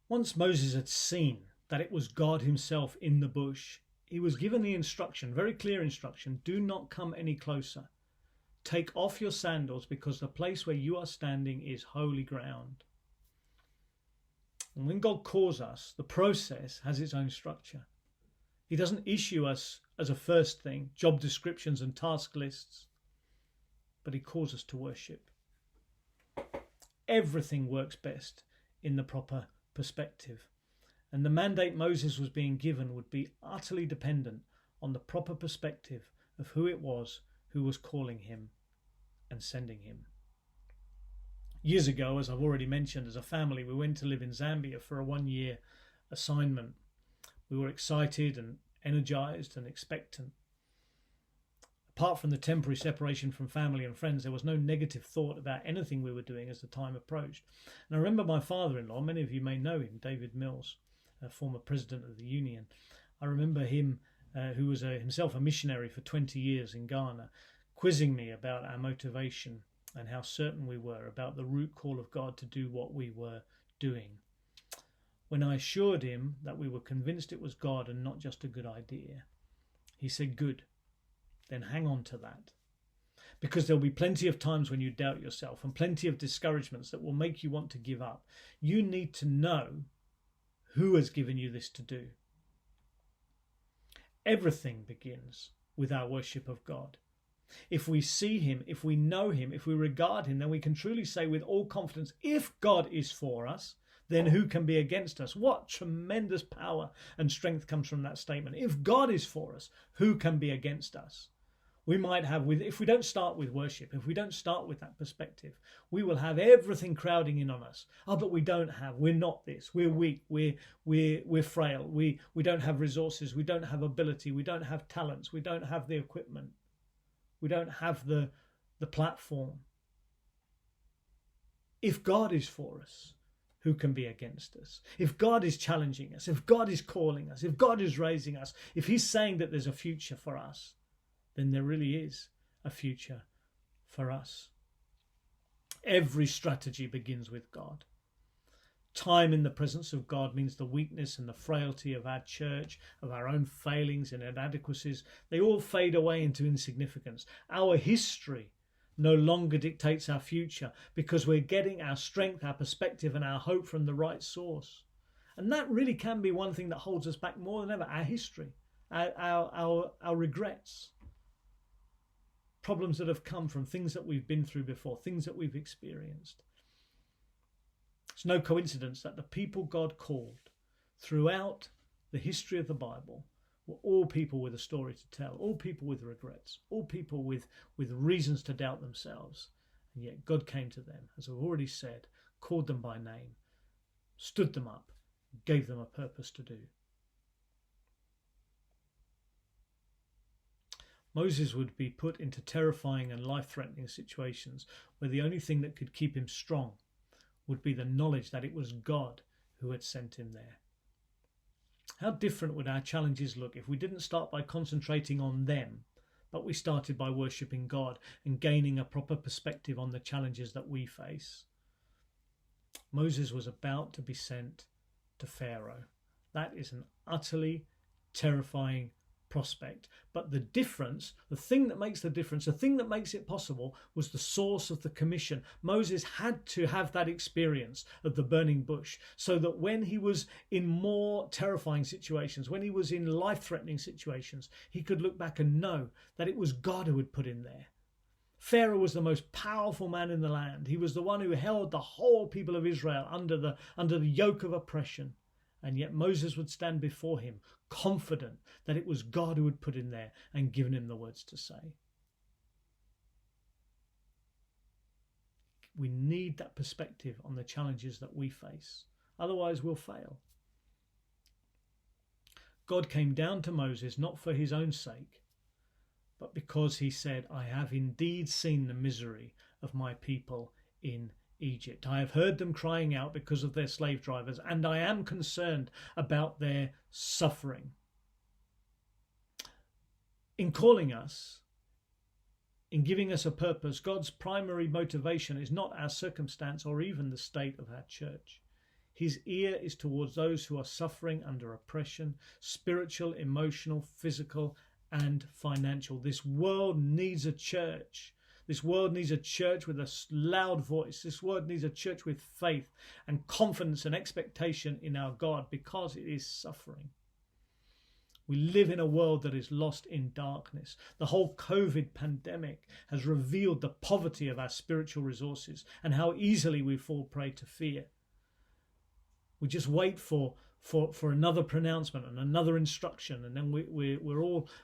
Once Moses had seen that it was God himself in the bush, he was given the instruction, very clear instruction: do not come any closer. Take off your sandals, because the place where you are standing is holy ground. And when God calls us, the process has its own structure. He doesn't issue us as a first thing job descriptions and task lists, but he calls us to worship. Everything works best in the proper perspective, and the mandate Moses was being given would be utterly dependent on the proper perspective of who it was who was calling him and sending him. Years ago, as I've already mentioned, as a family, we went to live in Zambia for a 1-year assignment. We were excited and energized and expectant. Apart from the temporary separation from family and friends, there was no negative thought about anything we were doing as the time approached. And I remember my father-in-law, many of you may know him, David Mills, a former president of the Union. I remember him, who was himself a missionary for 20 years in Ghana, quizzing me about our motivation and how certain we were about the root call of God to do what we were doing. When I assured him that we were convinced it was God and not just a good idea, he said, "Good, then hang on to that. Because there'll be plenty of times when you doubt yourself and plenty of discouragements that will make you want to give up. You need to know who has given you this to do." Everything begins with our worship of God. If we see him, if we know him, if we regard him, then we can truly say with all confidence, if God is for us, then who can be against us? What tremendous power and strength comes from that statement. If God is for us, who can be against us? We might have, if we don't start with worship, if we don't start with that perspective, we will have everything crowding in on us. Oh, but we don't have, we're not this, we're weak, we're frail, we don't have resources, we don't have ability, we don't have talents, we don't have the equipment, we don't have the platform. If God is for us, who can be against us? If God is challenging us, if God is calling us, if God is raising us, if he's saying that there's a future for us, then there really is a future for us. Every strategy begins with God. Time in the presence of God means the weakness and the frailty of our church, of our own failings and inadequacies. They all fade away into insignificance. Our history no longer dictates our future because we're getting our strength, our perspective and our hope from the right source. And that really can be one thing that holds us back more than ever, our history, our regrets. Problems that have come from things that we've been through before, things that we've experienced. It's no coincidence that the people God called throughout the history of the Bible were all people with a story to tell, all people with regrets, all people with reasons to doubt themselves. And yet God came to them, as I've already said, called them by name, stood them up, gave them a purpose to do. Moses would be put into terrifying and life-threatening situations where the only thing that could keep him strong would be the knowledge that it was God who had sent him there. How different would our challenges look if we didn't start by concentrating on them, but we started by worshipping God and gaining a proper perspective on the challenges that we face? Moses was about to be sent to Pharaoh. That is an utterly terrifying prospect. But the difference, the thing that makes the difference, the thing that makes it possible was the source of the commission. Moses had to have that experience of the burning bush so that when he was in more terrifying situations, when he was in life-threatening situations, he could look back and know that it was God who had put him there. Pharaoh was the most powerful man in the land. He was the one who held the whole people of Israel under the yoke of oppression. And yet Moses would stand before him, confident that it was God who had put him there and given him the words to say. We need that perspective on the challenges that we face. Otherwise, we'll fail. God came down to Moses not for his own sake, but because he said, "I have indeed seen the misery of my people in Egypt. I have heard them crying out because of their slave drivers, and I am concerned about their suffering." In calling us, in giving us a purpose, God's primary motivation is not our circumstance or even the state of our church. His ear is towards those who are suffering under oppression, spiritual, emotional, physical, and financial. This world needs a church. This world needs a church with a loud voice. This world needs a church with faith and confidence and expectation in our God, because it is suffering. We live in a world that is lost in darkness. The whole COVID pandemic has revealed the poverty of our spiritual resources and how easily we fall prey to fear. We just wait for another pronouncement and another instruction, and then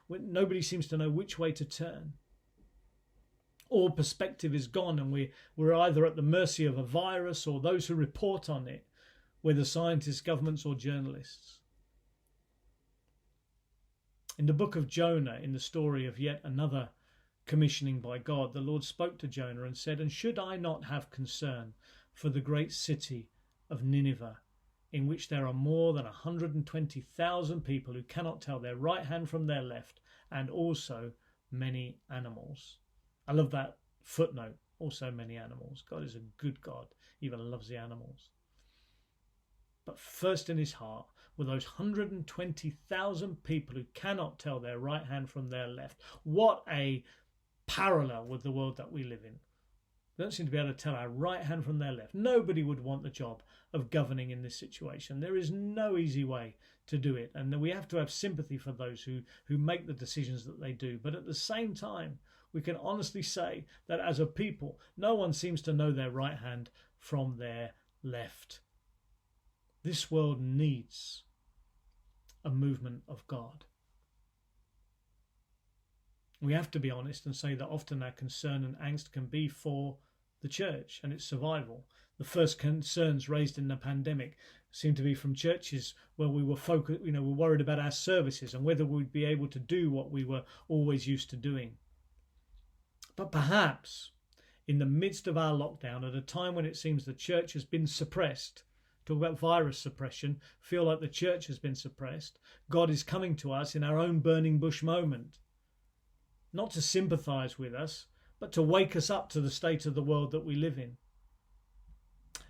nobody seems to know which way to turn. All perspective is gone, and we're either at the mercy of a virus or those who report on it, whether scientists, governments, or journalists. In the book of Jonah, in the story of yet another commissioning by God, the Lord spoke to Jonah and said, "And should I not have concern for the great city of Nineveh, in which there are more than 120,000 people who cannot tell their right hand from their left, and also many animals?" I love that footnote, also many animals. God is a good God, even loves the animals. But first in his heart were those 120,000 people who cannot tell their right hand from their left. What a parallel with the world that we live in. They don't seem to be able to tell our right hand from their left. Nobody would want the job of governing in this situation. There is no easy way to do it, and we have to have sympathy for those who make the decisions that they do. But at the same time, we can honestly say that as a people, no one seems to know their right hand from their left. This world needs a movement of God. We have to be honest and say that often our concern and angst can be for the church and its survival. The first concerns raised in the pandemic seem to be from churches where we were we're worried about our services and whether we'd be able to do what we were always used to doing. But perhaps in the midst of our lockdown, at a time when it seems the church has been suppressed, talk about virus suppression, feel like the church has been suppressed, God is coming to us in our own burning bush moment. Not to sympathise with us, but to wake us up to the state of the world that we live in.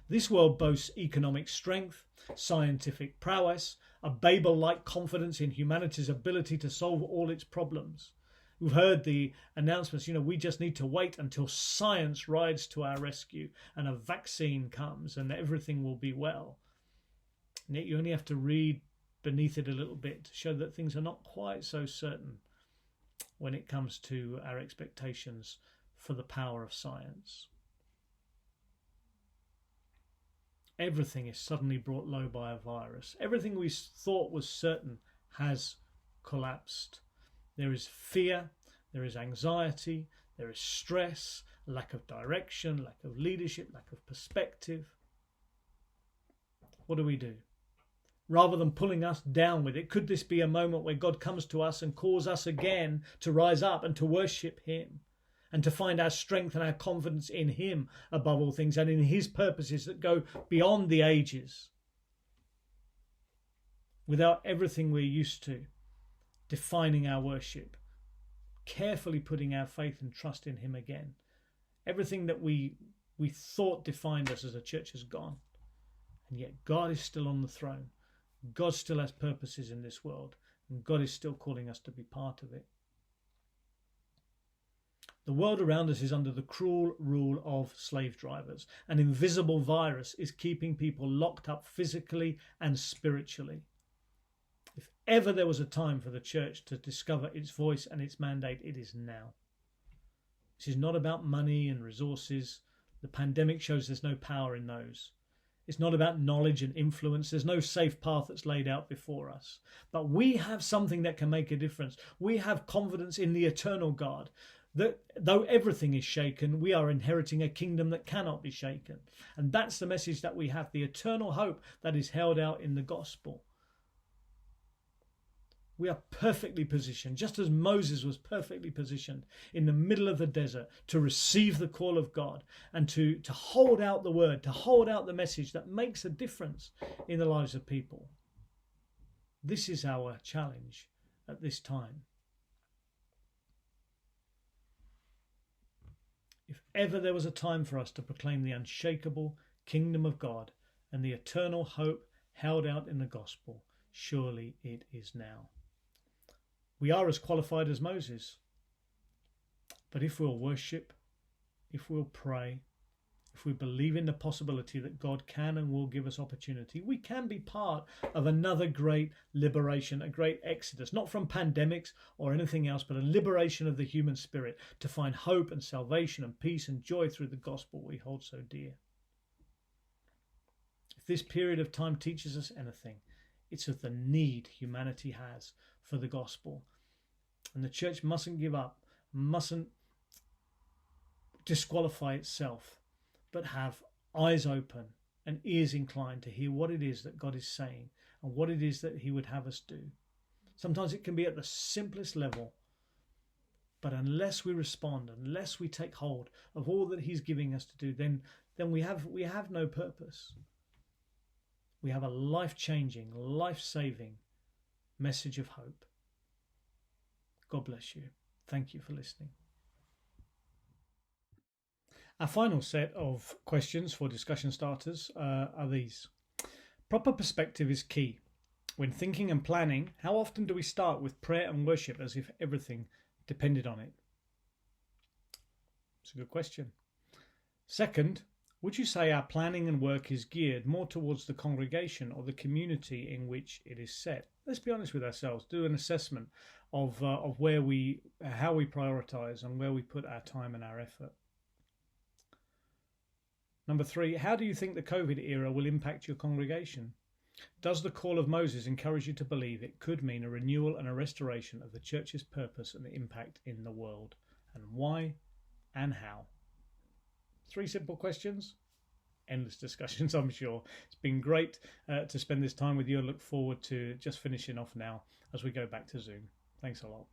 This world boasts economic strength, scientific prowess, a Babel-like confidence in humanity's ability to solve all its problems. We've heard the announcements, we just need to wait until science rides to our rescue and a vaccine comes and everything will be well. And yet you only have to read beneath it a little bit to show that things are not quite so certain when it comes to our expectations for the power of science. Everything is suddenly brought low by a virus. Everything we thought was certain has collapsed. There is fear, there is anxiety, there is stress, lack of direction, lack of leadership, lack of perspective. What do? Rather than pulling us down with it, could this be a moment where God comes to us and calls us again to rise up and to worship him and to find our strength and our confidence in him above all things and in his purposes that go beyond the ages? Without everything we're used to defining our worship, carefully putting our faith and trust in him again. Everything that we thought defined us as a church has gone. And yet God is still on the throne. God still has purposes in this world, and God is still calling us to be part of it. The world around us is under the cruel rule of slave drivers. An invisible virus is keeping people locked up physically and spiritually. If ever there was a time for the church to discover its voice and its mandate, it is now. This is not about money and resources. The pandemic shows there's no power in those. It's not about knowledge and influence. There's no safe path that's laid out before us. But we have something that can make a difference. We have confidence in the eternal God, that though everything is shaken, we are inheriting a kingdom that cannot be shaken. And that's the message that we have, the eternal hope that is held out in the gospel. We are perfectly positioned, just as Moses was perfectly positioned in the middle of the desert to receive the call of God and to hold out the word, to hold out the message that makes a difference in the lives of people. This is our challenge at this time. If ever there was a time for us to proclaim the unshakable kingdom of God and the eternal hope held out in the gospel. Surely it is now. We are as qualified as Moses. But if we'll worship, if we'll pray, if we believe in the possibility that God can and will give us opportunity, we can be part of another great liberation, a great exodus, not from pandemics or anything else, but a liberation of the human spirit to find hope and salvation and peace and joy through the gospel we hold so dear. If this period of time teaches us anything, it's of the need humanity has for the gospel. And the church mustn't give up, mustn't disqualify itself, but have eyes open and ears inclined to hear what it is that God is saying and what it is that he would have us do. Sometimes it can be at the simplest level, but unless we respond, unless we take hold of all that he's giving us to do, then we have no purpose. We have a life-changing, life-saving message of hope. God bless you. Thank you for listening. Our final set of questions for discussion starters are these. Proper perspective is key. When thinking and planning, how often do we start with prayer and worship as if everything depended on it? It's a good question. Second, would you say our planning and work is geared more towards the congregation or the community in which it is set? Let's be honest with ourselves. Do an assessment of how we prioritise and where we put our time and our effort. Number 3, how do you think the COVID era will impact your congregation? Does the call of Moses encourage you to believe it could mean a renewal and a restoration of the church's purpose and impact in the world? And why and how? 3 simple questions, endless discussions, I'm sure. It's been great to spend this time with you. I look forward to just finishing off now as we go back to Zoom. Thanks a lot.